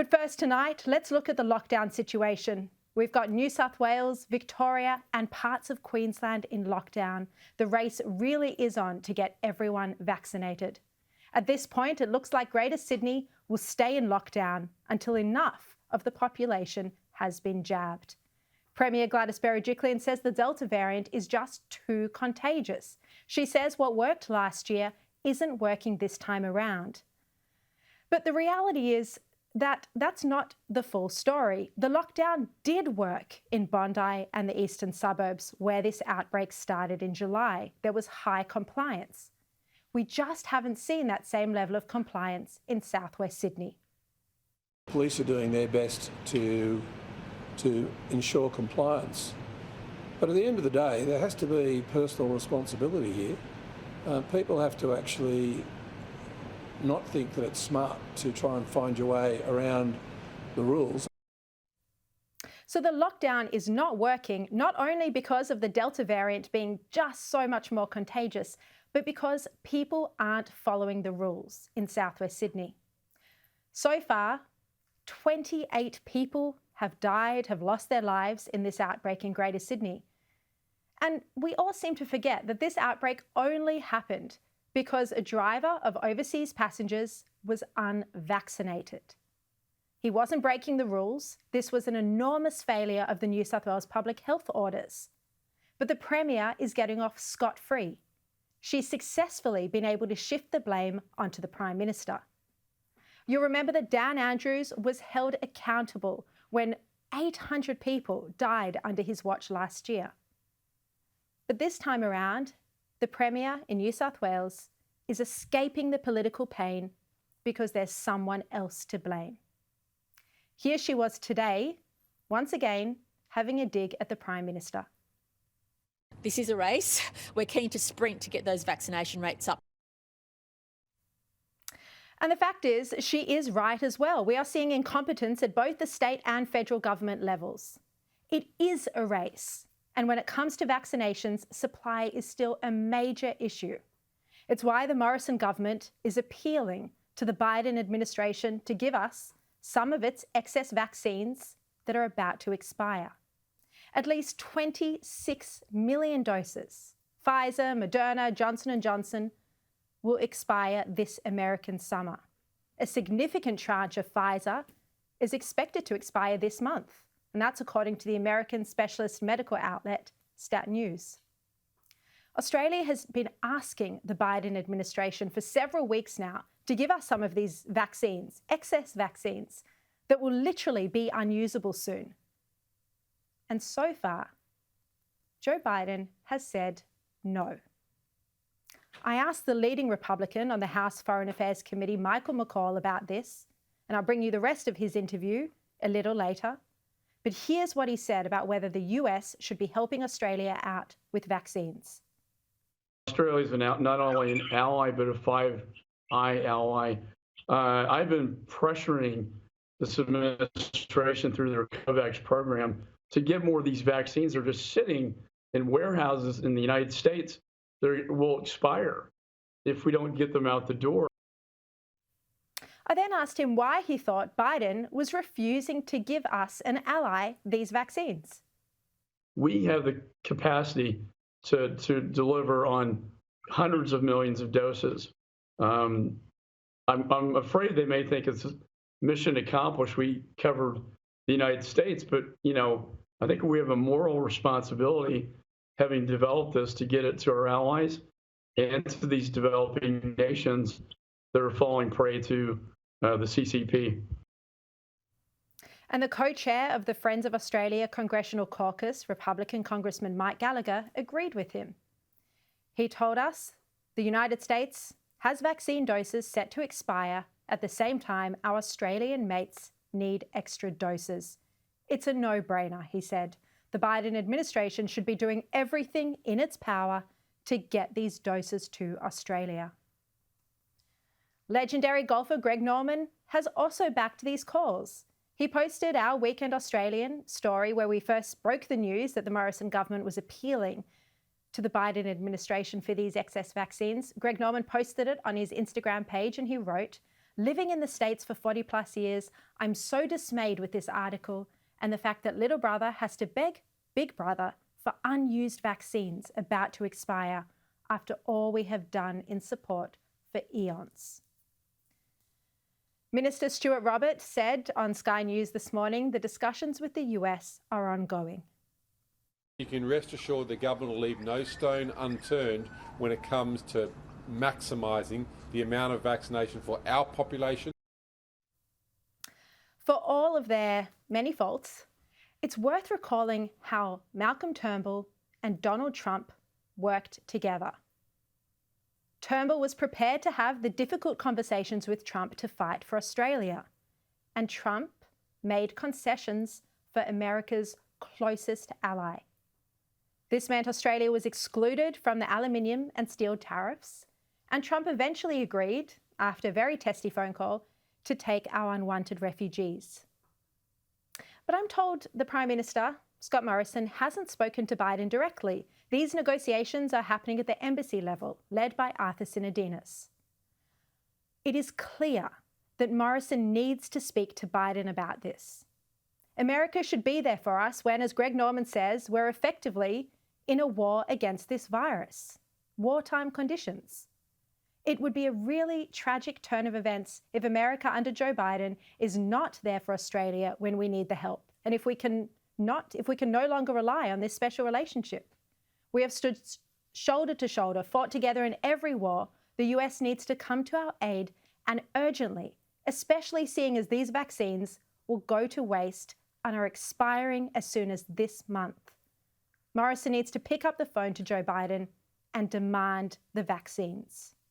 But first tonight, let's look at the lockdown situation. We've got New South Wales, Victoria and parts of Queensland in lockdown. The race really is on to get everyone vaccinated. At this point, it looks like Greater Sydney will stay in lockdown until enough of the population has been jabbed. Premier Gladys Berejiklian says the Delta variant is just too contagious. She says what worked last year isn't working this time around. But the reality is that that's not the full story. The lockdown did work in Bondi and the eastern suburbs where this outbreak started in July. There was high compliance. We just haven't seen that same level of compliance in southwest Sydney. Police are doing their best to ensure compliance. But at the end of the day, there has to be personal responsibility here. People have to actually not think that it's smart to try and find your way around the rules. So the lockdown is not working, not only because of the Delta variant being just so much more contagious, but because people aren't following the rules in southwest Sydney. So far, 28 people have died, have lost their lives in this outbreak in Greater Sydney. And we all seem to forget that this outbreak only happened because a driver of overseas passengers was unvaccinated. He wasn't breaking the rules. This was an enormous failure of the New South Wales public health orders. But the Premier is getting off scot-free. She's successfully been able to shift the blame onto the Prime Minister. You'll remember that Dan Andrews was held accountable when 800 people died under his watch last year. But this time around, the Premier in New South Wales is escaping the political pain because there's someone else to blame. Here she was today, once again, having a dig at the Prime Minister. This is a race. We're keen to sprint to get those vaccination rates up. And the fact is, she is right as well. We are seeing incompetence at both the state and federal government levels. It is a race. And when it comes to vaccinations, supply is still a major issue. It's why the Morrison government is appealing to the Biden administration to give us some of its excess vaccines that are about to expire. At least 26 million doses, Pfizer, Moderna, Johnson & Johnson, will expire this American summer. A significant tranche of Pfizer is expected to expire this month, and that's according to the American specialist medical outlet, Stat News. Australia has been asking the Biden administration for several weeks now to give us some of these vaccines, excess vaccines, that will literally be unusable soon. And so far, Joe Biden has said no. I asked the leading Republican on the House Foreign Affairs Committee, Michael McCall, about this, and I'll bring you the rest of his interview a little later. But here's what he said about whether the US should be helping Australia out with vaccines. Australia's been out not only an ally, but a Five-Eye ally. I've been pressuring this administration through their COVAX program to get more of these vaccines. They're just sitting in warehouses in the United States. They will expire if we don't get them out the door. I then asked him why he thought Biden was refusing to give us, an ally, these vaccines. We have the capacity to deliver on hundreds of millions of doses. I'm afraid they may think it's mission accomplished. We covered the United States, but I think we have a moral responsibility, having developed this, to get it to our allies and to these developing nations that are falling prey to the CCP. And the co-chair of the Friends of Australia Congressional Caucus, Republican Congressman Mike Gallagher, agreed with him. He told us the United States has vaccine doses set to expire at the same time our Australian mates need extra doses. It's a no-brainer, he said. The Biden administration should be doing everything in its power to get these doses to Australia. Legendary golfer Greg Norman has also backed these calls. He posted our Weekend Australian story where we first broke the news that the Morrison government was appealing to the Biden administration for these excess vaccines. Greg Norman posted it on his Instagram page and he wrote, Living in the States for 40 plus years, I'm so dismayed with this article and the fact that little brother has to beg big brother for unused vaccines about to expire after all we have done in support for eons. Minister Stuart Roberts said on Sky News this morning the discussions with the US are ongoing. You can rest assured the government will leave no stone unturned when it comes to maximising the amount of vaccination for our population. For all of their many faults, it's worth recalling how Malcolm Turnbull and Donald Trump worked together. Turnbull was prepared to have the difficult conversations with Trump to fight for Australia, and Trump made concessions for America's closest ally. This meant Australia was excluded from the aluminium and steel tariffs, and Trump eventually agreed, after a very testy phone call, to take our unwanted refugees. But I'm told the Prime Minister, Scott Morrison, hasn't spoken to Biden directly. These negotiations are happening at the embassy level, led by Arthur Sinodinos. It is clear that Morrison needs to speak to Biden about this. America should be there for us when, as Greg Norman says, we're effectively in a war against this virus. Wartime conditions. It would be a really tragic turn of events if America under Joe Biden is not there for Australia when we need the help. And if we can no longer rely on this special relationship. We have stood shoulder to shoulder, fought together in every war. The US needs to come to our aid, and urgently, especially seeing as these vaccines will go to waste and are expiring as soon as this month. Morrison needs to pick up the phone to Joe Biden and demand the vaccines.